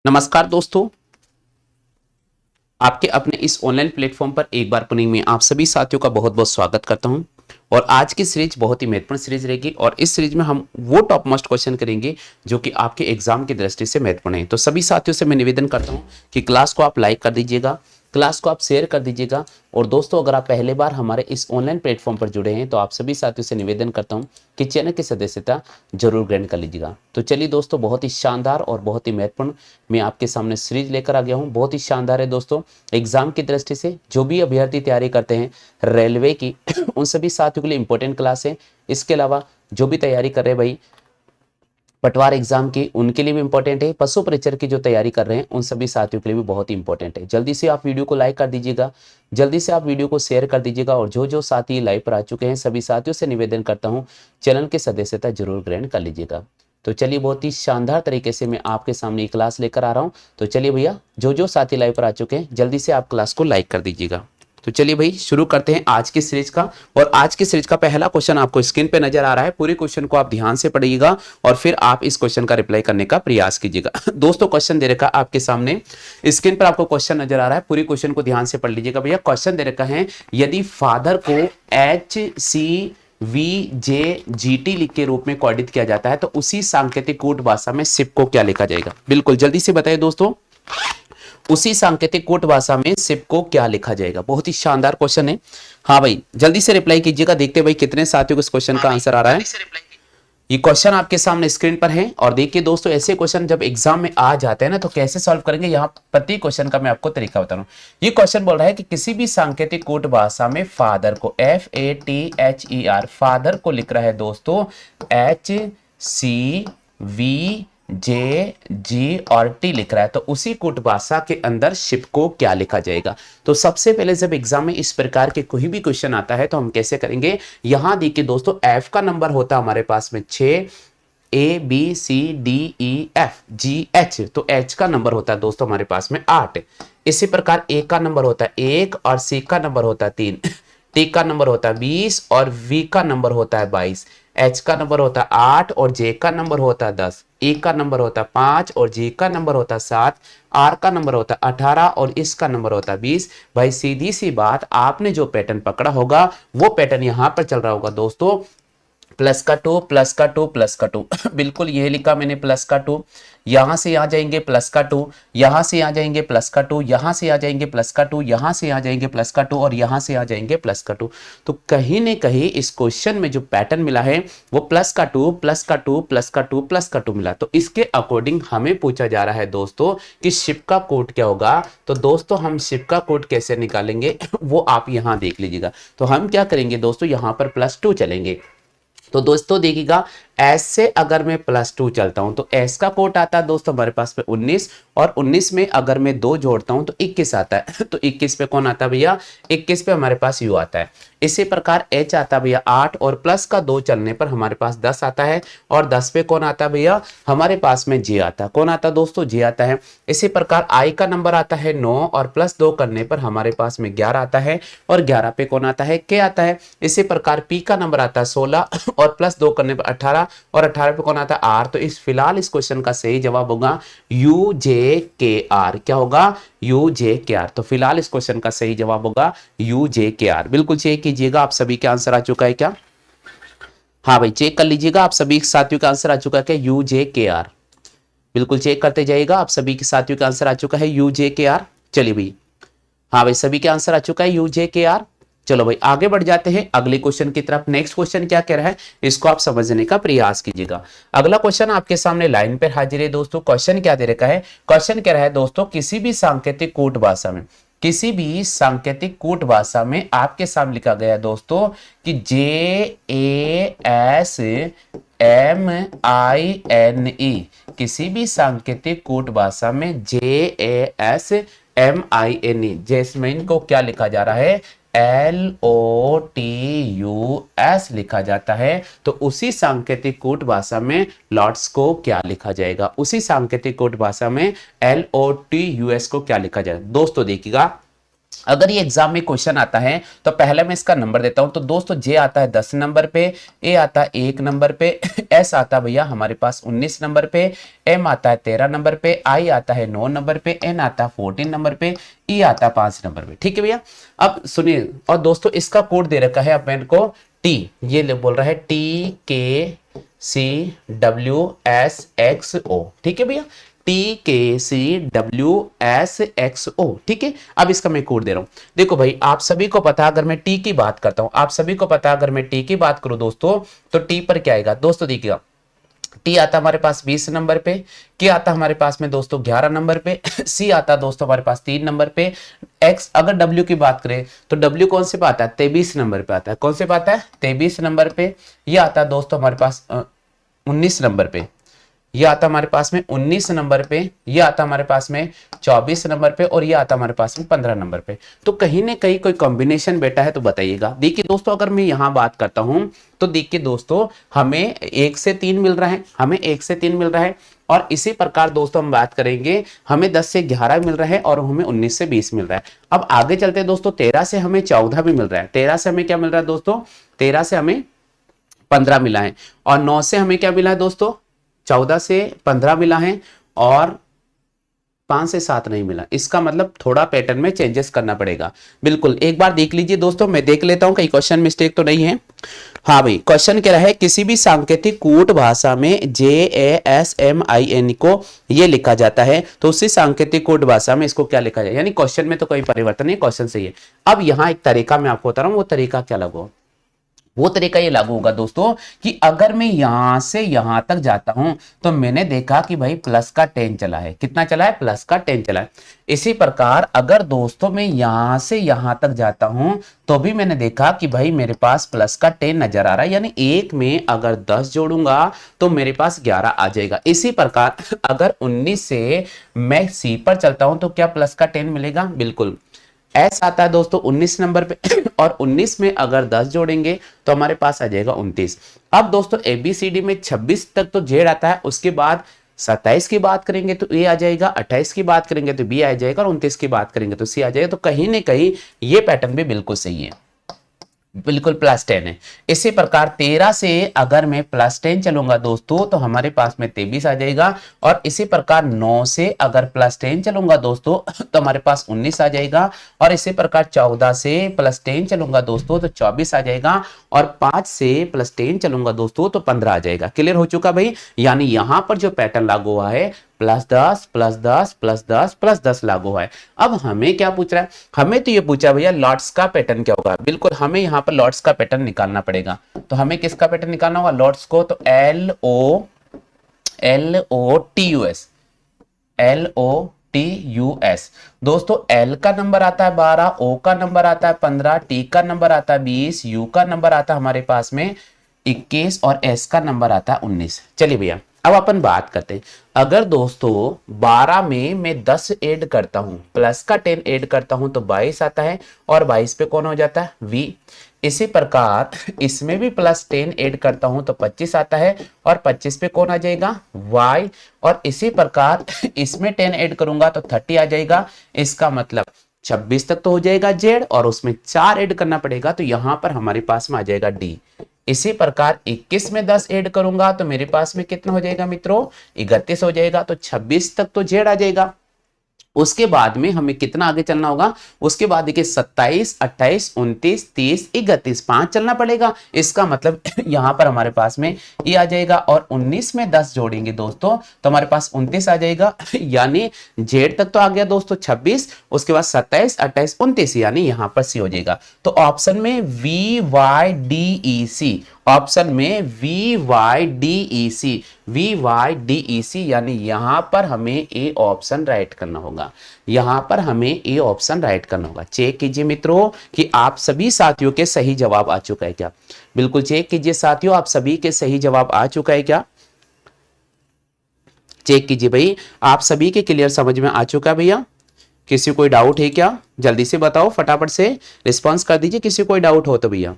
नमस्कार दोस्तों, आपके अपने इस ऑनलाइन प्लेटफॉर्म पर एक बार पुनः मैं आप सभी साथियों का बहुत बहुत स्वागत करता हूं। और आज की सीरीज बहुत ही महत्वपूर्ण सीरीज रहेगी और इस सीरीज में हम वो टॉप मोस्ट क्वेश्चन करेंगे जो कि आपके एग्जाम की दृष्टि से महत्वपूर्ण है। तो सभी साथियों से मैं निवेदन करता हूं कि क्लास को आप लाइक कर दीजिएगा, क्लास को आप शेयर कर दीजिएगा। और दोस्तों, अगर आप पहले बार हमारे इस ऑनलाइन प्लेटफॉर्म पर जुड़े हैं तो आप सभी साथियों से निवेदन करता हूं कि चैनल की सदस्यता जरूर ग्रहण कर लीजिएगा। तो चलिए दोस्तों, बहुत ही शानदार और बहुत ही महत्वपूर्ण मैं आपके सामने सीरीज लेकर आ गया हूं। बहुत ही शानदार है दोस्तों। एग्जाम की दृष्टि से जो भी अभ्यर्थी तैयारी करते हैं रेलवे की उन सभी साथियों के लिए इंपॉर्टेंट क्लास है। इसके अलावा जो भी तैयारी कर रहे हैं भाई पटवार एग्जाम की, उनके लिए भी इंपॉर्टेंट है। पशु परीक्षर की जो तैयारी कर रहे हैं उन सभी साथियों के लिए भी बहुत ही इंपॉर्टेंट है। जल्दी से आप वीडियो को लाइक कर दीजिएगा, जल्दी से आप वीडियो को शेयर कर दीजिएगा। और जो जो साथी लाइव पर आ चुके हैं सभी साथियों से निवेदन करता हूं चैनल की सदस्यता जरूर ग्रहण कर लीजिएगा। तो चलिए, बहुत ही शानदार तरीके से मैं आपके सामने ये क्लास लेकर आ रहा हूं। तो चलिए भैया, जो जो साथी लाइव पर आ चुके हैं जल्दी से आप क्लास को लाइक कर दीजिएगा। तो चलिए भाई, शुरू करते हैं आज की सीरीज का। और आज की सीरीज का पहला क्वेश्चन आपको स्क्रीन पे नजर आ रहा है। पूरे क्वेश्चन को आप ध्यान से पढ़िएगा और फिर आप इस क्वेश्चन का रिप्लाई करने का प्रयास कीजिएगा। दोस्तों, क्वेश्चन दे रखा आपके सामने स्क्रीन पर, आपको क्वेश्चन नजर आ रहा है। पूरे क्वेश्चन को ध्यान से पढ़ लीजिएगा भैया। क्वेश्चन दे रखा है, यदि फादर को HCVJGT लिख के रूप में कोडित किया जाता है तो उसी सांकेतिक कोड भाषा में सिप को क्या लिखा जाएगा। बिल्कुल जल्दी से बताइए दोस्तों, उसी सांकेतिक कोट भाषा में सिप को क्या लिखा जाएगा। बहुत ही शानदार क्वेश्चन है। हाँ भाई, जल्दी से रिप्लाई कीजिएगा। देखते भाई कितने साथियों को इस क्वेश्चन का आंसर आ रहा है। ये क्वेश्चन आपके सामने स्क्रीन पर है। और देखिए दोस्तों, ऐसे क्वेश्चन जब एग्जाम में आ जाते हैं ना तो कैसे सॉल्व करेंगे, यहाँ प्रति क्वेश्चन का मैं आपको तरीका बता रहा हूँ। ये क्वेश्चन बोल रहा है कि किसी भी सांकेतिक कोट भाषा में फादर को FATHER फादर को लिख रहा है दोस्तों HCVJG और T लिख रहा है, तो उसी कोट भाषा के अंदर शिप को क्या लिखा जाएगा। तो सबसे पहले जब एग्जाम में इस प्रकार के कोई भी क्वेश्चन आता है तो हम कैसे करेंगे। यहां देखिए दोस्तों, F का नंबर होता है हमारे पास में 6, ABCDEFGH, तो H का नंबर होता है दोस्तों हमारे पास में 8। इसी प्रकार A का नंबर होता है 1 और C का नंबर होता है 3, T का नंबर होता है 20 और V का नंबर होता है 22, H का नंबर होता है 8 और J का नंबर होता है 10, E का नंबर होता है 5 और G का नंबर होता है 7, R का नंबर होता है 18 और इसका नंबर होता है 20। भाई सीधी सी बात, आपने जो पैटर्न पकड़ा होगा वो पैटर्न यहां पर चल रहा होगा दोस्तों, प्लस का 2 प्लस का 2 प्लस का 2। बिल्कुल यही लिखा मैंने, प्लस का 2, यहां से यहां जाएंगे प्लस का 2, यहां से यहां जाएंगे प्लस का 2, यहां से यहां जाएंगे प्लस का 2, यहां से यहां जाएंगे प्लस का 2 और यहां से यहां जाएंगे प्लस का 2। तो कहीं ना कहीं इस क्वेश्चन में जो पैटर्न मिला है वो प्लस का 2 प्लस का 2 प्लस का 2 प्लस का 2 मिला। तो इसके अकॉर्डिंग हमें पूछा जा रहा है दोस्तों कि शिप का कोड क्या होगा। तो दोस्तों, हम शिप का कोड कैसे निकालेंगे वो आप यहां देख लीजिएगा। तो हम क्या करेंगे दोस्तों, यहां पर +2 चलेंगे। तो दोस्तों देखिएगा, एस से अगर मैं +2 चलता हूं तो एस का कोट आता है दोस्तों हमारे पास में 19, और 19 में अगर मैं 2 जोड़ता हूं तो 21 आता है। तो 21 पे कौन आता है भैया, 21 पे हमारे पास यू आता है। इसी प्रकार एच आता है भैया 8 और प्लस का 2 चलने पर हमारे पास 10 आता है, और 10 पे कौन आता है भैया, हमारे पास में जे आता है। कौन आता है दोस्तों, जे आता है। इसी प्रकार आई का नंबर आता है 9 और +2 करने पर हमारे पास में 11 आता है, और 11 पे कौन आता है, के आता है। इसी प्रकार पी का नंबर आता है 16 और +2 करने पर 18, और 18 पे कौन आता है, आर। तो फिलहाल इस क्वेश्चन का सही जवाब होगा UJKR। क्या होगा, UJKR। तो फिलहाल इस क्वेश्चन का सही जवाब होगा UJKR। बिल्कुल चेक कीजिएगा, आप सभी का आंसर आ चुका है क्या। हाँ भाई, चेक कर लीजिएगा, आप सभी साथियों का आंसर आ चुका है क्या, UJKR। बिल्कुल चेक करते जाइएगा, आप सभी के साथियों का आंसर आ चुका है UJKR। चलिए भाई, हाँ भाई, सभी का आंसर आ चुका है UJKR। चलो भाई, आगे बढ़ जाते हैं अगले क्वेश्चन की तरफ। नेक्स्ट क्वेश्चन क्या कह रहा है, इसको आप समझने का प्रयास कीजिएगा। अगला क्वेश्चन आपके सामने लाइन पर हाजिर है दोस्तों। क्वेश्चन क्या दे रखा है, क्वेश्चन कह रहा है दोस्तों, किसी भी सांकेतिक कोट भाषा में, किसी भी सांकेतिक कोट भाषा में आपके सामने लिखा गया है दोस्तों कि JASMINE, किसी भी सांकेतिक कोट भाषा में JASMINE, जैस्मिन को क्या लिखा जा रहा है, LOTUS लिखा जाता है। तो उसी सांकेतिक कोट भाषा में लॉर्ड्स को क्या लिखा जाएगा, उसी सांकेतिक कोट भाषा में LOTUS को क्या लिखा जाएगा। दोस्तों देखिएगा, अगर ये एग्जाम में क्वेश्चन आता है तो पहले मैं इसका नंबर देता हूं। तो दोस्तों जे आता है 10 नंबर पे, ए आता है 1 नंबर पे, एस आता है भैया हमारे पास 19 नंबर पे, एम आता है 13 नंबर पे, आई आता है 9 नंबर पे, एन आता है 14 नंबर पे, ई आता है 5 नंबर पे। ठीक है भैया, अब सुनिए। और दोस्तों इसका कोड दे रखा है अपन को टी, ये बोल रहा है TKCWSXO। ठीक है भैया, TKCWSXO। ठीक है, अब इसका मैं कोड दे रहा हूं। देखो भाई, आप सभी को पता, अगर मैं टी की बात करता हूं, आप सभी को पता अगर मैं टी की बात करूं दोस्तों, तो टी पर क्या आएगा दोस्तों, देखिएगा टी आता हमारे पास 20 नंबर पे, के आता हमारे पास में दोस्तों 11 नंबर पे, सी आता दोस्तों हमारे पास 3 नंबर पे, एक्स अगर डब्ल्यू की बात करें तो डब्ल्यू कौन से पे आता है, 23 नंबर पे आता है। कौन से पे आता है, 23 नंबर पे। ये आता है दोस्तों हमारे पास 19 नंबर पे, ये आता हमारे पास में 19 नंबर पे, ये आता हमारे पास में 24 नंबर पे, और ये आता हमारे पास में 15 नंबर पे। तो कहीं ना कहीं कोई कॉम्बिनेशन बेटा है तो बताइएगा। देखिए दोस्तों, अगर मैं यहां बात करता हूं तो देखिए दोस्तों, हमें 1 से 3 मिल रहा है, हमें 1 से 3 मिल रहा है। और इसी प्रकार दोस्तों हम बात करेंगे, हमें 10 से 11 मिल रहा है और हमें 19 से 20 मिल रहा है। अब आगे चलते हैं दोस्तों, 13 से हमें 14 भी मिल रहा है। 13 से हमें क्या मिल रहा है दोस्तों, 13 से हमें 15 मिला है, और 9 से हमें क्या मिला है दोस्तों, 14 से 15 मिला है, और 5 से 7 नहीं मिला। इसका मतलब थोड़ा पैटर्न में चेंजेस करना पड़ेगा। बिल्कुल, एक बार देख लीजिए दोस्तों, मैं देख लेता हूं कहीं क्वेश्चन मिस्टेक तो नहीं है। हाँ भाई, क्वेश्चन कह रहा है किसी भी सांकेतिक कूट भाषा में JASMIN को ये लिखा जाता है, तो उसी सांकेतिक कूट भाषा में इसको क्या लिखा जाए। यानी क्वेश्चन में तो कोई परिवर्तन नहीं, क्वेश्चन सही है। अब यहाँ एक तरीका मैं आपको बता रहा हूँ, वो तरीका क्या लगो, वो तरीका ये लागू होगा दोस्तों कि अगर मैं यहां से यहां तक जाता हूं तो मैंने देखा कि भाई प्लस का 10 चला है। कितना चला है, प्लस का 10 चला है। इसी प्रकार अगर दोस्तों मैं यहां से यहां तक जाता हूं तो भी मैंने देखा कि भाई मेरे पास प्लस का 10 नजर आ रहा है। यानी एक में अगर 10 जोड़ूंगा तो मेरे पास 11 आ जाएगा। इसी प्रकार अगर 19 से मैं सी पर चलता हूं तो क्या प्लस का 10 मिलेगा, बिल्कुल। एस आता है दोस्तों 19 नंबर पे, और 19 में अगर 10 जोड़ेंगे तो हमारे पास आ जाएगा 29। अब दोस्तों एबीसीडी में 26 तक तो जेड आता है, उसके बाद 27 की बात करेंगे तो ए आ जाएगा, 28 की बात करेंगे तो बी आ जाएगा, और 29 की बात करेंगे तो सी आ जाएगा। तो कहीं ना कहीं ये पैटर्न भी बिल्कुल सही है, बिल्कुल प्लस 10 है। इसी प्रकार 13 से अगर मैं प्लस 10 चलूंगा दोस्तों तो हमारे पास में 23 आ जाएगा। और इसी प्रकार 9 से अगर प्लस 10 चलूंगा दोस्तों तो हमारे पास 19 आ जाएगा। और इसी प्रकार 14 से प्लस 10 चलूंगा दोस्तों तो 24 आ जाएगा। और 5 से प्लस 10 चलूंगा दोस्तों तो 15 आ जाएगा। क्लियर हो चुका भाई। यानी यहां पर जो पैटर्न लागू हुआ है +10 +10 +10 +10 लागू है। अब हमें क्या पूछ रहा है, हमें तो ये पूछा भैया लॉट्स का पैटर्न क्या होगा। बिल्कुल, हमें यहाँ पर लॉट्स का पैटर्न निकालना पड़ेगा। तो हमें किसका पैटर्न निकालना होगा, लॉट्स को। तो LOTUS दोस्तों, L का नंबर आता है 12, O का नंबर आता है 15, T का नंबर आता है 20, U का नंबर आता है हमारे पास में 21, और S का नंबर आता है 19। चलिए भैया, अब अपन बात करते हैं। अगर दोस्तों 12 में मैं 10 ऐड करता हूं, प्लस का 10 ऐड करता हूं तो 22 आता है, और 22 पे कौन हो जाता है, V। इसी प्रकार इसमें भी प्लस 10 ऐड करता हूं तो 25 आता है, और 25 पे कौन आ जाएगा, Y। और इसी प्रकार इसमें 10 ऐड करूंगा तो 30 आ जाएगा। इसका मतलब 26 तक तो हो जाएगा Z, और उसमें 4 ऐड करना पड़ेगा, तो यहां पर हमारे पास में आ जाएगा D। इसी प्रकार 21 में 10 ऐड करूंगा तो मेरे पास में कितना हो जाएगा मित्रों, 31 हो जाएगा। तो 26 तक तो Z आ जाएगा। उसके बाद में हमें कितना आगे चलना होगा, उसके बाद देखिए 27, 28, 29, 30, 31, 5 चलना पड़ेगा। इसका मतलब यहां पर हमारे पास में ये आ जाएगा, और 19 में 10 जोड़ेंगे दोस्तों तो हमारे पास 29 आ जाएगा। यानी जेड तक तो आ गया दोस्तों 26, उसके बाद 27, 28, 29, यानी यहां पर सी हो जाएगा। तो ऑप्शन में VYDEC, ऑप्शन में VYDEC, VYDEC, यानी यहां पर हमें ए ऑप्शन राइट करना होगा। यहां पर हमें ए ऑप्शन राइट करना होगा। चेक कीजिए मित्रों कि आप सभी साथियों के सही जवाब आ चुका है क्या। बिल्कुल चेक कीजिए साथियों, आप सभी के सही जवाब आ चुका है क्या। चेक कीजिए भाई, आप सभी के क्लियर समझ में आ चुका है भैया। किसी कोई डाउट है क्या, जल्दी से बताओ, फटाफट से रिस्पॉन्स कर दीजिए किसी कोई डाउट हो तो भैया।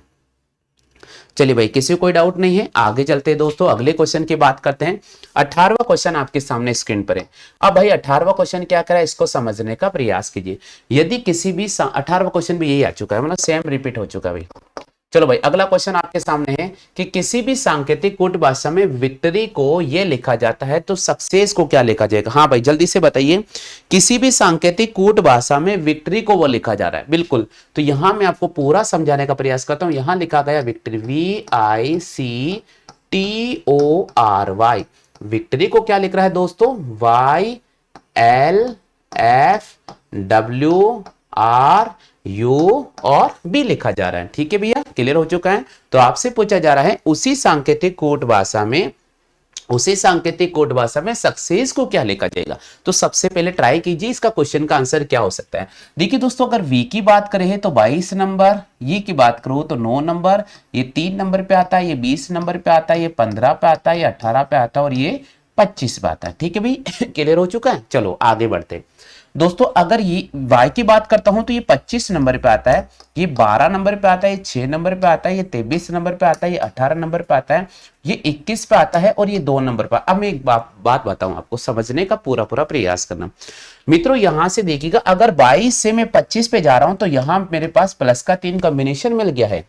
चलिए भाई, किसी को कोई डाउट नहीं है, आगे चलते हैं दोस्तों, अगले क्वेश्चन की बात करते हैं। 18वां क्वेश्चन आपके सामने स्क्रीन पर है। अब भाई 18वां क्वेश्चन क्या करा, इसको समझने का प्रयास कीजिए। यदि किसी भी 18वां क्वेश्चन भी यही आ चुका है, मतलब सेम रिपीट हो चुका है भाई। चलो भाई, अगला क्वेश्चन आपके सामने है कि किसी भी सांकेतिक कूट भाषा में विक्ट्री को ये लिखा जाता है तो सक्सेस को क्या लिखा जाएगा। हाँ भाई, जल्दी से बताइए, किसी भी सांकेतिक कूट भाषा में विक्ट्री को वो लिखा जा रहा है, बिल्कुल। तो यहां मैं आपको पूरा समझाने का प्रयास करता हूं। यहां लिखा गया विक्ट्री, VICTORY। विक्ट्री को क्या लिख रहा है दोस्तों, YLFWRU और बी लिखा जा रहा है। ठीक है भैया, क्लियर हो चुका है। तो आपसे पूछा जा रहा है उसी सांकेतिक कोड भाषा में सक्सेस को क्या लिखा जाएगा। तो सबसे पहले ट्राई कीजिए, इसका क्वेश्चन का आंसर क्या हो सकता है। देखिए दोस्तों, अगर वी की बात करें तो 22 नंबर, ये की बात करो तो 9 नंबर, ये 3 नंबर पे आता है, ये 20 नंबर पे आता है, ये 15 पे आता है, ये 18 पे आता है और ये 25 पे आता है। ठीक है भाई, क्लियर हो चुका है। चलो आगे बढ़ते हैं दोस्तों। अगर ये y की बात करता हूं तो ये 25 नंबर पे आता है, ये 12 नंबर पे आता है, ये 6 नंबर पे आता है, ये 23 नंबर पे आता है, ये 18 नंबर पे आता है, ये 21 पे आता है और ये 2 नंबर पे। अब मैं एक बात बताऊं आपको, समझने का पूरा प्रयास करना मित्रों। यहां से देखिएगा, अगर 22 से मैं 25 पे जा रहा हूं तो यहां मेरे पास प्लस का 3 कॉम्बिनेशन मिल गया है,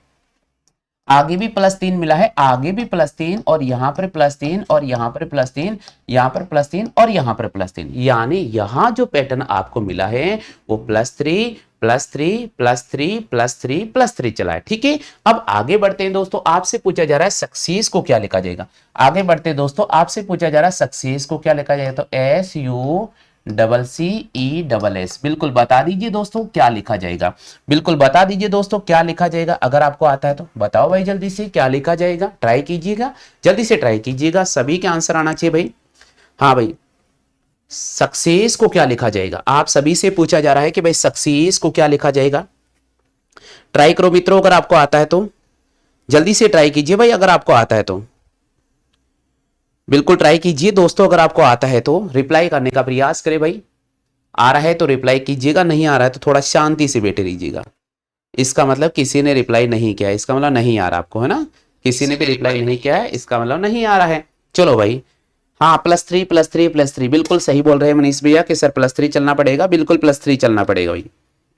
आगे भी +3 मिला है, आगे भी +3 और यहां पर +3 और यहां पर +3, यहां पर +3 और यहां पर +3। यानी यहां जो पैटर्न आपको मिला है वो +3 +3 +3 +3 +3 चला है। ठीक है, अब आगे बढ़ते हैं दोस्तों। आपसे पूछा जा रहा है सक्सेस को क्या लिखा जाएगा। आगे बढ़ते हैं दोस्तों, आपसे पूछा जा रहा है सक्सेस को क्या लिखा जाएगा। तो SUCCESS, बिल्कुल बता दीजिए दोस्तों क्या लिखा जाएगा, बिल्कुल बता दीजिए दोस्तों क्या लिखा जाएगा। अगर आपको आता है तो बताओ भाई, जल्दी से क्या लिखा जाएगा, ट्राई कीजिएगा, जल्दी से ट्राई कीजिएगा, सभी के आंसर आना चाहिए भाई। हाँ भाई, सक्सेस को क्या लिखा जाएगा, आप सभी से पूछा जा रहा है कि भाई सक्सेस को क्या लिखा जाएगा। ट्राई करो मित्रों, अगर आपको आता है तो जल्दी से ट्राई कीजिए भाई, अगर आपको आता है तो बिल्कुल ट्राई कीजिए दोस्तों। अगर आपको आता है तो रिप्लाई करने का प्रयास करें भाई, आ रहा है तो रिप्लाई कीजिएगा, नहीं आ रहा है तो थोड़ा शांति से बैठे रहिएगा। इसका मतलब किसी ने रिप्लाई नहीं किया है, इसका मतलब नहीं आ रहा आपको, है ना। किसी ने भी रिप्लाई नहीं किया है, इसका मतलब नहीं आ रहा है। चलो भाई, हाँ +3 +3 +3, बिल्कुल सही बोल रहे हैं मनीष भैया कि सर +3 चलना पड़ेगा, बिल्कुल +3 चलना पड़ेगा भाई।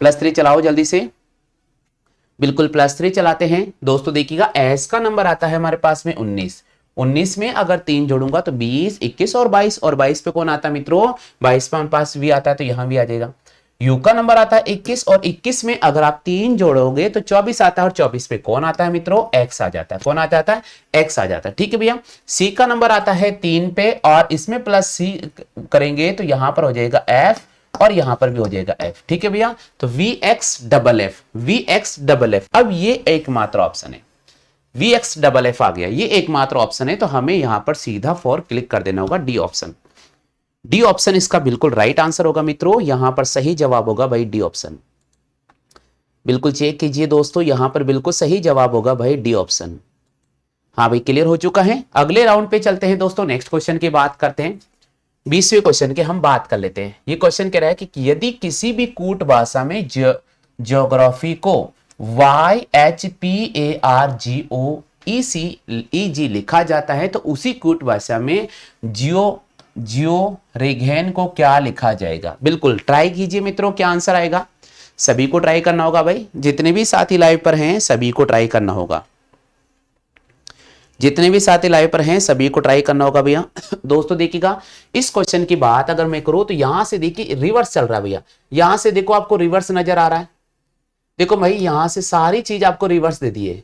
+3 चलाओ जल्दी से, बिल्कुल +3 चलाते हैं दोस्तों। देखिएगा एस का नंबर आता है हमारे पास में 19, 19 में अगर 3 जोड़ूंगा तो 20, 21 और 22, और 22 पे कौन आता है मित्रों, 22 पे हमारे पास भी आता है तो यहां भी आ जाएगा। यू का नंबर आता है 21, और 21 में अगर आप 3 जोड़ोगे तो 24 आता है, और 24 पे कौन आता है मित्रों, एक्स आ जाता है। कौन आ जाता है, एक्स आ जाता है। ठीक है भैया, सी का नंबर आता है 3 पे, और इसमें +C करेंगे तो यहां पर हो जाएगा एफ, और यहां पर भी हो जाएगा एफ। ठीक है भैया, तो VXFF, VXFF। अब ये एकमात्र ऑप्शन है, VXFF आ गया, ये एकमात्र ऑप्शन है, तो हमें यहां पर सीधा फॉर क्लिक कर देना होगा, डी ऑप्शन। डी ऑप्शन इसका बिल्कुल राइट आंसर होगा मित्रों, यहां पर सही जवाब होगा भाई डी ऑप्शन। बिल्कुल चेक कीजिए दोस्तों, यहां पर बिल्कुल सही जवाब होगा भाई डी ऑप्शन। हाँ भाई, क्लियर हो चुका है। अगले राउंड पे चलते हैं दोस्तों, नेक्स्ट क्वेश्चन की बात करते हैं। 20वें क्वेश्चन के हम बात कर लेते हैं। ये क्वेश्चन कह रहा है कि यदि किसी भी कूट भाषा में ज्योग्राफी को YHPARGOECEG लिखा जाता है तो उसी कूट भाषा में जियोरेगेन को क्या लिखा जाएगा। बिल्कुल ट्राई कीजिए मित्रों, क्या आंसर आएगा। सभी को ट्राई करना होगा भाई, जितने भी साथी लाइव पर हैं सभी को ट्राई करना होगा, जितने भी साथी लाइव पर हैं सभी को ट्राई करना होगा भैया। दोस्तों देखिएगा, इस क्वेश्चन की बात अगर मैं करूं तो यहां से देखिए रिवर्स चल रहा है भैया, यहां से देखो आपको रिवर्स नजर आ रहा है। देखो भाई, यहां से सारी चीज आपको रिवर्स दे दी है,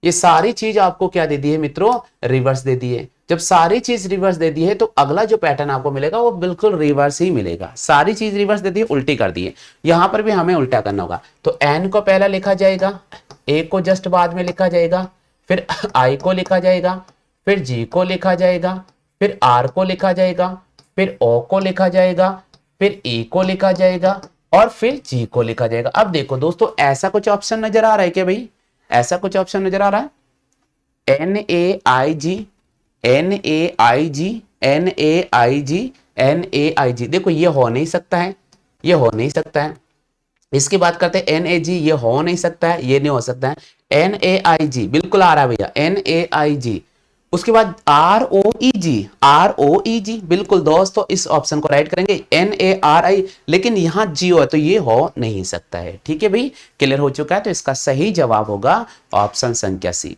ये सारी चीज आपको क्या दे दी है मित्रों, रिवर्स दे दी है। जब सारी चीज रिवर्स दे दी है तो अगला जो पैटर्न आपको मिलेगा वो बिल्कुल रिवर्स ही मिलेगा। सारी चीज रिवर्स दे दी है, उल्टी कर दी है, यहां पर भी हमें उल्टा करना होगा। तो एन को पहला लिखा जाएगा, ए को जस्ट बाद में लिखा जाएगा, फिर आई को लिखा जाएगा, फिर जी को लिखा जाएगा, फिर आर को लिखा जाएगा, फिर ओ को लिखा जाएगा, फिर ई को लिखा जाएगा, और फिर जी को लिखा जाएगा। अब देखो दोस्तों, ऐसा कुछ ऑप्शन नजर आ रहा है क्या भाई, ऐसा कुछ ऑप्शन नजर आ रहा है, NAIG NAIG NAIG NAIG। देखो ये हो नहीं सकता है, ये हो नहीं सकता है, इसकी बात करते हैं NAG, ये हो नहीं सकता है, ये नहीं हो सकता है। NAIG बिल्कुल आ रहा है भैया, NAIG। उसके बाद ROEG बिल्कुल दोस्तों इस ऑप्शन को राइट करेंगे। NARI, लेकिन यहां जियो है तो ये हो नहीं सकता है। ठीक है भाई, क्लियर हो चुका है। तो इसका सही जवाब होगा ऑप्शन संख्या सी।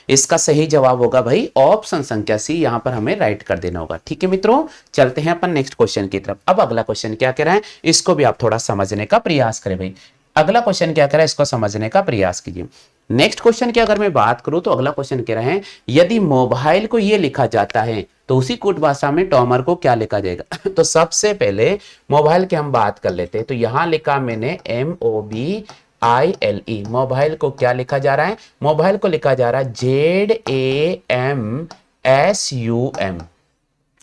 इसका सही जवाब होगा भाई ऑप्शन संख्या सी, यहां पर हमें राइट कर देना होगा। ठीक है मित्रों, चलते हैं अपन नेक्स्ट क्वेश्चन की तरफ। अब अगला क्वेश्चन क्या कह रहा है, इसको भी आप थोड़ा समझने का प्रयास करें भाई। अगला क्वेश्चन क्या कह रहा है, इसको समझने का प्रयास कीजिए। नेक्स्ट क्वेश्चन की अगर मैं बात करूं तो अगला क्वेश्चन कह रहे हैं, यदि मोबाइल को यह लिखा जाता है तो उसी कूट भाषा में टॉमर को क्या लिखा जाएगा। तो सबसे पहले मोबाइल की हम बात कर लेते हैं। तो यहां लिखा मैंने MOBILE, मोबाइल को क्या लिखा जा रहा है, मोबाइल को लिखा जा रहा है ZAMSUM।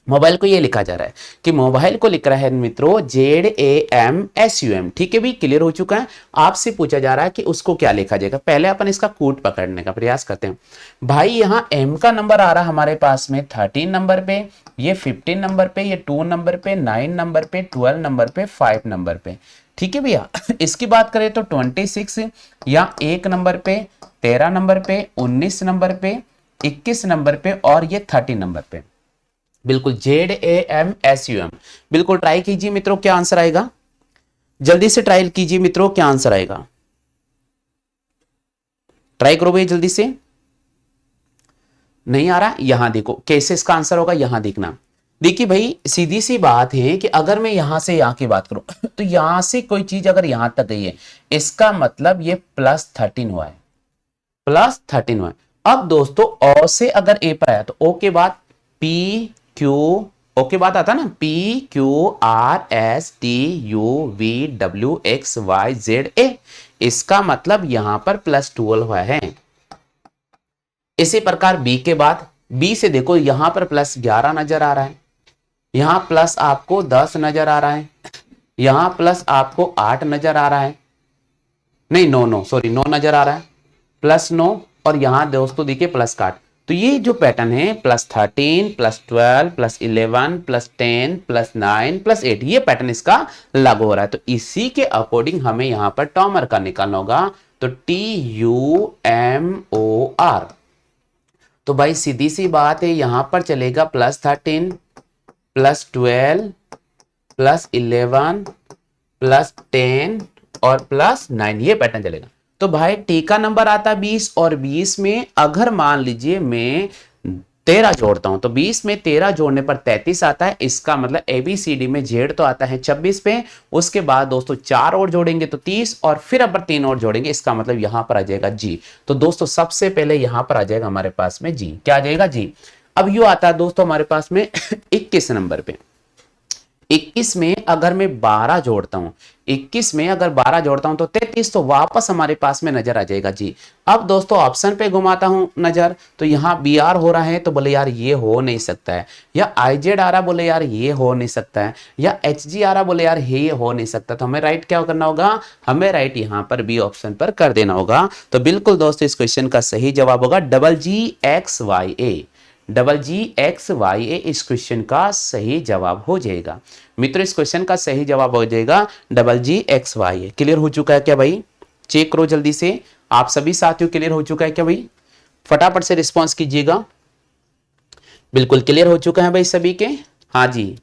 मोबाइल को ये लिखा जा रहा है कि मोबाइल को लिख रहा है मित्रों ZAMSUM। ठीक है भी, क्लियर हो चुका है। आपसे पूछा जा रहा है कि उसको क्या लिखा जाएगा। पहले अपन इसका कूट पकड़ने का प्रयास करते हैं। भाई यहाँ M का नंबर आ रहा है हमारे पास में 13 नंबर पे, ये 15 नंबर पे, ये 2 नंबर पे, 9 नंबर पे, 12 नंबर पे, 5 नंबर पे। ठीक है भैया। इसकी बात करें तो 26 या 1 नंबर पे, 13 नंबर पे, 19 नंबर पे, 21 नंबर पे और ये 30 नंबर पे। बिल्कुल ZAMSUM। बिल्कुल ट्राई कीजिए मित्रों, क्या आंसर आएगा, जल्दी से ट्राई कीजिए मित्रों, क्या आंसर आएगा, ट्राई करो भाई जल्दी से। नहीं आ रहा, यहां देखो कैसे इसका आंसर होगा, यहां देखना। देखिए भाई सीधी सी बात है कि अगर मैं यहां से यहां की बात करूं तो यहां से कोई चीज अगर यहां तक गई है, इसका मतलब ये +13 हुआ है, +13 हुआ है। अब दोस्तों ओ से अगर ए पर आया तो ओ के बाद P Q, ओ के बाद आता ना PQRSTUVWXYZA, इसका मतलब यहां पर +12 हुआ है। इसी प्रकार बी के बाद, बी से देखो यहां पर +11 नजर आ रहा है, यहां प्लस आपको 10 नजर आ रहा है, यहां प्लस आपको 8 नजर आ रहा है, नहीं 9 सॉरी 9 नजर आ रहा है, +9, और यहां दोस्तों देखिए +8। तो ये जो पैटर्न है +13 +12 +11 +10 +9 +8, ये पैटर्न इसका लागू हो रहा है। तो इसी के अकॉर्डिंग हमें यहां पर टॉमर का निकालना होगा। तो TUMOR। तो भाई सीधी सी बात है, यहां पर चलेगा +13 +12 +11 +10 और +9, ये पैटर्न चलेगा। तो भाई टी का नंबर आता है 20, और 20 में अगर मान लीजिए मैं 13 जोड़ता हूं तो 20 में 13 जोड़ने पर 33 आता है। इसका मतलब ABCD में जेड तो आता है 26 पे, उसके बाद दोस्तों 4 और जोड़ेंगे तो 30, और फिर अगर 3 और जोड़ेंगे इसका मतलब यहां पर आ जाएगा जी। तो दोस्तों सबसे पहले यहां पर आ जाएगा हमारे पास में जी, क्या आ जाएगा जी। अब यू आता है दोस्तों हमारे पास में 21 नंबर पे। 21 में अगर मैं 12 जोड़ता हूं, 21 में अगर 12 जोड़ता हूं तो 33, तो वापस हमारे पास में नजर आ जाएगा जी। अब दोस्तों ऑप्शन पे घुमाता हूं नजर, तो यहां BR हो रहा है, तो बोले यार ये हो नहीं सकता है, या IZ आ रहा, बोले यार ये हो नहीं सकता है, या HG आ रहा, बोले यार ये हो नहीं सकता। तो हमें राइट क्या करना होगा, हमें राइट यहां पर बी ऑप्शन पर कर देना होगा। तो बिल्कुल दोस्तों इस क्वेश्चन का सही जवाब होगा GGXYA। GGXYA इस क्वेश्चन का सही जवाब हो जाएगा। मित्रों इस क्वेश्चन का सही जवाब हो जाएगा GGXYA। क्लियर हो चुका है क्या भाई, चेक करो जल्दी से। आप सभी साथियों क्लियर हो चुका है क्या भाई, फटाफट से रिस्पॉन्स कीजिएगा। बिल्कुल क्लियर हो चुका है भाई सभी के, हाँ जी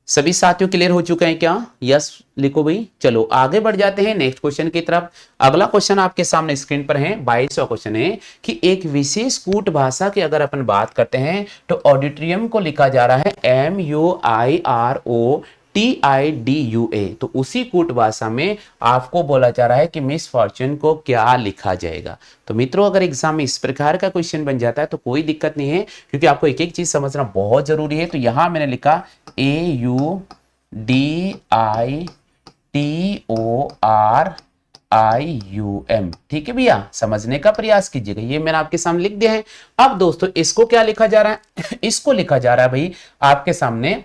सभी साथियों क्लियर हो चुके हैं क्या, यस लिखो भाई। चलो आगे बढ़ जाते हैं नेक्स्ट क्वेश्चन की तरफ। अगला क्वेश्चन आपके सामने स्क्रीन पर है, 22वां क्वेश्चन है कि एक विशेष कूट भाषा की अगर अपन बात करते हैं तो ऑडिटोरियम को लिखा जा रहा है MUIROTIDUA। तो उसी कूट भाषा में आपको बोला जा रहा है कि मिस फॉर्च्यून को क्या लिखा जाएगा। तो मित्रों अगर एग्जाम में इस प्रकार का क्वेश्चन बन जाता है तो कोई दिक्कत नहीं है, क्योंकि आपको एक एक चीज समझना बहुत जरूरी है। तो यहां मैंने लिखा AUDITORIUM। ठीक है भैया, समझने का प्रयास कीजिएगा, ये मैंने आपके सामने लिख दिया है। अब दोस्तों इसको क्या लिखा जा रहा है इसको लिखा जा रहा है भाई आपके सामने,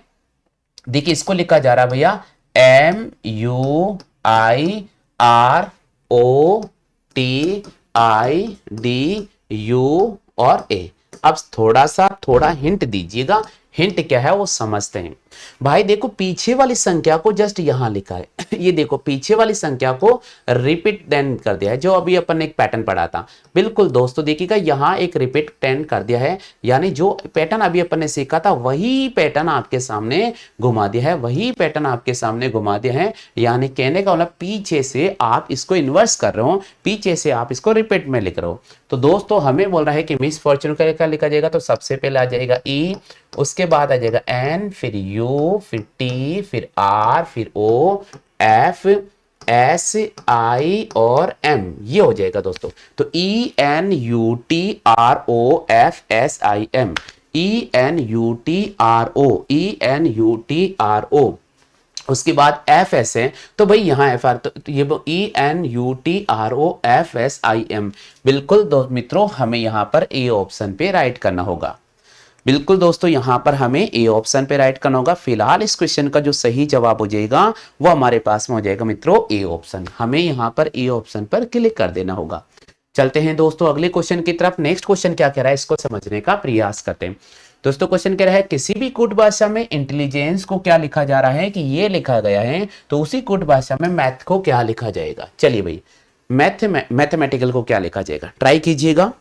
देखिए इसको लिखा जा रहा है भैया MUIROTIDU और A। अब थोड़ा हिंट दीजिएगा, हिंट क्या है वो समझते हैं। भाई देखो पीछे वाली संख्या को जस्ट यहां लिखा है ये देखो पीछे वाली संख्या को रिपीट देन कर दिया है, जो अभी अपन ने एक पैटर्न पढ़ा था। बिल्कुल दोस्तों देखिएगा यहां एक रिपीट टेन कर दिया है, यानी जो पैटर्न अभी अपन ने सीखा था वही पैटर्न आपके सामने घुमा दिया है, वही पैटर्न आपके सामने घुमा दिया है। यानी कहने का मतलब पीछे से आप इसको इन्वर्स कर रहे हो, पीछे से आप इसको रिपीट में लिख रहे हो। तो दोस्तों हमें बोल रहा है कि मिस फॉर्चून का क्या लिखा जाएगा, तो सबसे पहले आ जाएगा ई, उसके बाद आ जाएगा एन, फिर यू, फिर टी, फिर आर, फिर ओ, एफ, एस, आई और एम, ये हो जाएगा दोस्तों। तो E N U T R O F S I M, E N U T R O, E N U T R O. उसके बाद एफ एस है, तो भाई यहां एफ आर, तो ये E N U T R O F S I M. बिल्कुल दोस्त मित्रों हमें यहां पर ए ऑप्शन पे राइट करना होगा। बिल्कुल दोस्तों यहां पर हमें ए ऑप्शन पे राइट करना होगा। फिलहाल इस क्वेश्चन का जो सही जवाब हो जाएगा वो हमारे पास में हो जाएगा मित्रों ए ऑप्शन। हमें यहां पर ए ऑप्शन पर क्लिक कर देना होगा। चलते हैं दोस्तों अगले क्वेश्चन की तरफ। नेक्स्ट क्वेश्चन क्या कह रहा है इसको समझने का प्रयास करते हैं। दोस्तों क्वेश्चन कह रहा है किसी भी कूट भाषा में इंटेलिजेंस को क्या लिखा जा रहा है कि ये लिखा गया है, तो उसी कूट भाषा में मैथ को क्या लिखा जाएगा। चलिए भाई मैथमेटिकल को क्या लिखा जाएगा, ट्राई कीजिएगा।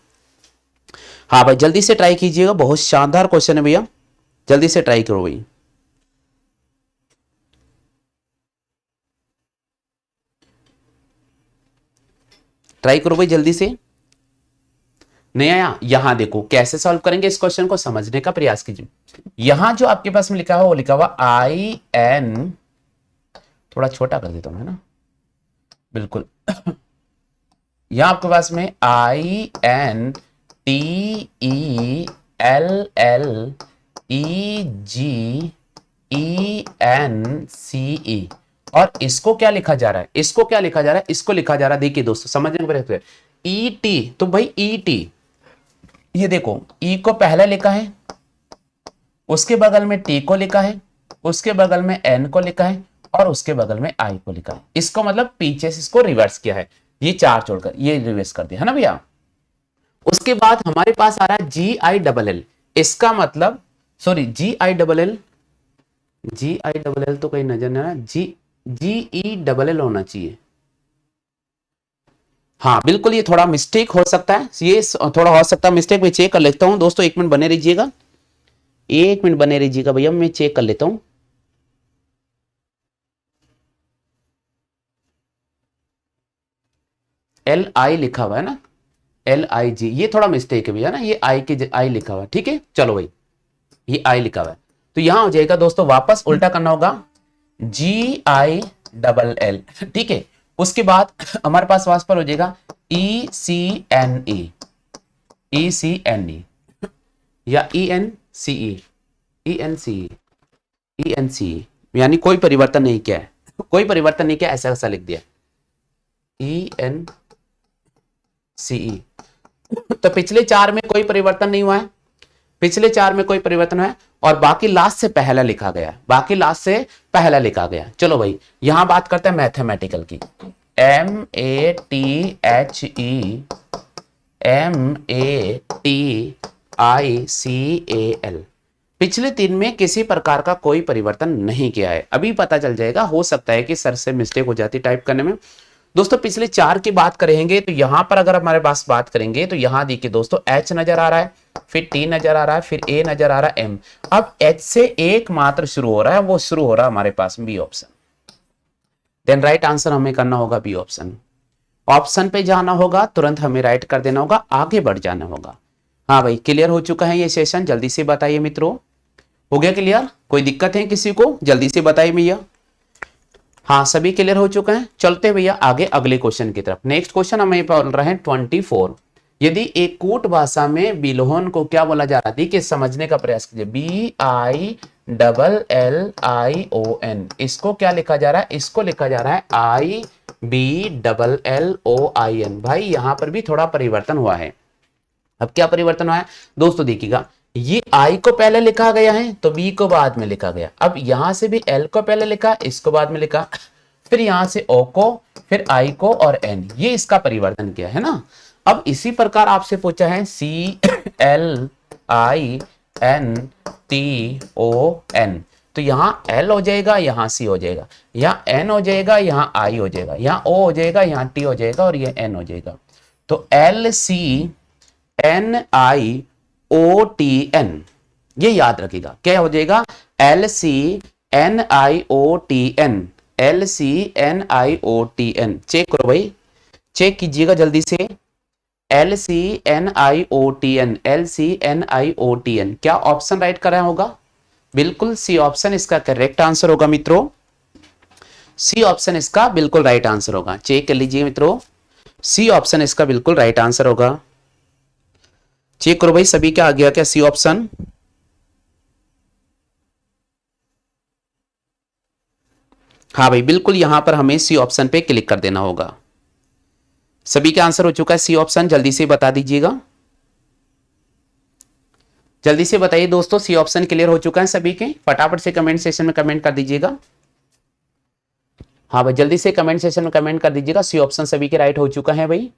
हाँ भाई जल्दी से ट्राई कीजिएगा, बहुत शानदार क्वेश्चन है भैया, जल्दी से ट्राई करो भाई। ट्राई करो भाई जल्दी से। नहीं आया, यहां देखो कैसे सॉल्व करेंगे इस क्वेश्चन को समझने का प्रयास कीजिए। यहां जो आपके पास में लिखा हुआ वो लिखा हुआ आई एन, थोड़ा छोटा कर देता हूं है ना, बिल्कुल यहां आपके पास में I N T E L L E G E N C E, और इसको क्या लिखा जा रहा है, इसको क्या लिखा जा रहा है, इसको लिखा जा रहा है, देखिए दोस्तों समझने के प्रयास, ई टी, तो भाई ई टी, ये देखो ई को पहले लिखा है, उसके बगल में टी को लिखा है, उसके बगल में एन को लिखा है और उसके बगल में आई को लिखा है। इसको मतलब पीछे से इसको रिवर्स किया है, ये चार छोड़कर ये रिवर्स कर दिया है ना भैया। उसके बाद हमारे पास आ रहा है जी आई डबल एल, इसका मतलब sorry G I double L, G I double L तो कहीं नजर नहीं आ रहा, जी जी ई डबल एल होना चाहिए। हाँ बिल्कुल ये थोड़ा मिस्टेक हो सकता है, ये थोड़ा हो सकता है मिस्टेक, मैं चेक कर लेता हूं दोस्तों, एक मिनट बने रहिएगा, एक मिनट बने रहिएगा भैया, मैं चेक कर लेता हूं। एल आई लिखा हुआ है ना, एल आई जी, ये थोड़ा मिस्टेक है भैया ना, ये आई के आई लिखा हुआ है, ठीक है चलो भाई ये आई लिखा हुआ है, तो यहां हो जाएगा दोस्तों, वापस उल्टा करना होगा जी आई डबल एल, ठीक है। उसके बाद हमारे पास वापस पर हो जाएगा ई सी एन ई, ई सी एन ई या E N C E, E N C E N C, यानी कोई परिवर्तन नहीं किया है, कोई परिवर्तन नहीं किया, ऐसा ऐसा लिख दिया ई एन सी ई। तो पिछले चार में कोई परिवर्तन नहीं हुआ है, पिछले चार में कोई परिवर्तन है, और बाकी लास्ट से पहला लिखा गया, बाकी लास्ट से पहला लिखा गया। चलो भाई यहां बात करते हैं मैथमेटिकल की, M A T H E M A T I C A L, पिछले तीन में किसी प्रकार का कोई परिवर्तन नहीं किया है। अभी पता चल जाएगा, हो सकता है कि सर से मिस्टेक हो जाती टाइप करने में। दोस्तों पिछले चार की बात करेंगे तो यहां पर अगर हमारे पास बात करेंगे तो यहां देखिए दोस्तों एच नजर आ रहा है, फिर टी नजर आ रहा है, फिर ए नजर आ रहा है, एम। अब एच से एक मात्र शुरू हो रहा है, वो शुरू हो रहा है हमारे पास B option. Then right answer हमें करना होगा बी ऑप्शन। ऑप्शन पे जाना होगा, तुरंत हमें राइट कर देना होगा, आगे बढ़ जाना होगा। हाँ भाई क्लियर हो चुका है ये सेशन, जल्दी से बताइए मित्रों, हो गया क्लियर, कोई दिक्कत है किसी को, जल्दी से बताइए भैया। हाँ सभी क्लियर हो चुके हैं, चलते भैया आगे अगले क्वेश्चन की तरफ। नेक्स्ट क्वेश्चन हमें बोल रहे हैं 24, यदि एक कूट भाषा में बिलोहन को क्या बोला जा रहा है, देखिए समझने का प्रयास कीजिए, B I double L I O N, इसको क्या लिखा जा रहा है, इसको लिखा जा रहा है I B double L O I N. भाई यहां पर भी थोड़ा परिवर्तन हुआ है। अब क्या परिवर्तन हुआ है दोस्तों, देखिएगा ये आई को पहले लिखा गया है तो बी को बाद में लिखा गया, अब यहां से भी एल को पहले लिखा, इसको बाद में लिखा, फिर यहां से ओ को, फिर आई को और एन, ये इसका परिवर्तन किया है ना। अब इसी प्रकार आपसे पूछा है C L I N T O N. तो यहाँ एल हो जाएगा, यहाँ सी हो जाएगा, यहाँ एन हो जाएगा, यहाँ आई हो जाएगा, यहाँ ओ हो जाएगा, यहाँ टी हो जाएगा और ये एन हो जाएगा। तो L C N I O T N, ये याद रखिएगा क्या हो जाएगा, L C N I O T N, L C N I O T N. Check करो भाई, चेक कीजिएगा जल्दी से। L C N I O T N, L C N I O T N, क्या ऑप्शन राइट कर रहा होगा? बिल्कुल सी ऑप्शन इसका करेक्ट आंसर होगा मित्रों। सी ऑप्शन इसका बिल्कुल राइट आंसर होगा। चेक कर लीजिए मित्रों, सी ऑप्शन इसका बिल्कुल राइट आंसर होगा। चेक करो भाई सभी क्या आ गया, क्या सी ऑप्शन? हाँ भाई बिल्कुल, यहां पर हमें सी ऑप्शन पे क्लिक कर देना होगा। सभी का आंसर हो चुका है सी ऑप्शन, जल्दी से बता दीजिएगा, जल्दी से बताइए दोस्तों। सी ऑप्शन क्लियर हो चुका है सभी के? फटाफट से कमेंट सेक्शन में कमेंट कर दीजिएगा। हाँ भाई जल्दी से कमेंट सेक्शन में कमेंट कर दीजिएगा, सी ऑप्शन सभी के राइट हो चुका है भाई।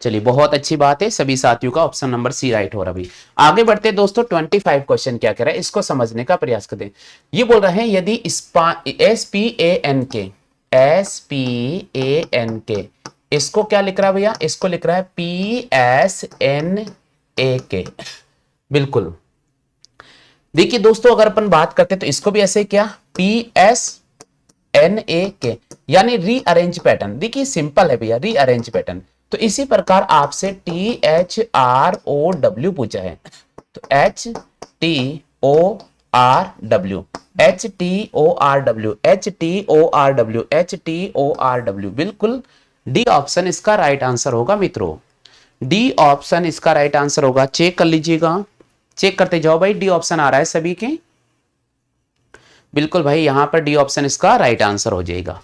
चलिए बहुत अच्छी बात है, सभी साथियों का ऑप्शन नंबर सी राइट हो रहा भाई। आगे बढ़ते हैं दोस्तों, 25 क्वेश्चन क्या कह रहा है इसको समझने का प्रयास करते हैं। ये बोल रहे हैं यदि एस पी ए एन के, एस पी ए एन के, इसको क्या लिख रहा है भैया, इसको लिख रहा है पी एस एन ए के। बिल्कुल, देखिए दोस्तों अगर अपन बात करते हैं तो इसको भी ऐसे क्या, पी एस एन ए के, यानी रीअरेंज पैटर्न। देखिए सिंपल है भैया, रीअरेंज पैटर्न। तो इसी प्रकार आपसे T H R O W पूछा है, तो H T O R W, H T O R W, H T O R W, H T O R W, बिल्कुल डी ऑप्शन इसका राइट आंसर होगा मित्रों। डी ऑप्शन इसका right answer होगा। Check कर लीजिएगा, चेक करते जाओ भाई, डी ऑप्शन आ रहा है सभी के। बिल्कुल भाई यहां पर डी ऑप्शन इसका राइट आंसर हो जाएगा,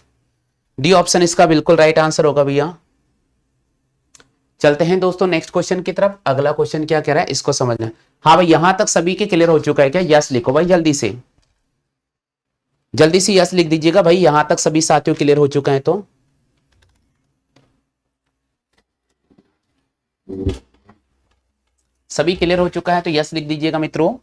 डी ऑप्शन इसका बिल्कुल राइट आंसर होगा भैया। चलते हैं दोस्तों नेक्स्ट क्वेश्चन की तरफ। अगला क्वेश्चन क्या कह रहा है इसको समझना। हाँ भाई यहां तक सभी के क्लियर हो चुका है क्या? यस लिखो भाई जल्दी से, जल्दी से यस लिख दीजिएगा भाई, यहां तक सभी साथियों क्लियर हो चुका है तो। सभी क्लियर हो चुका है तो यस लिख दीजिएगा मित्रों।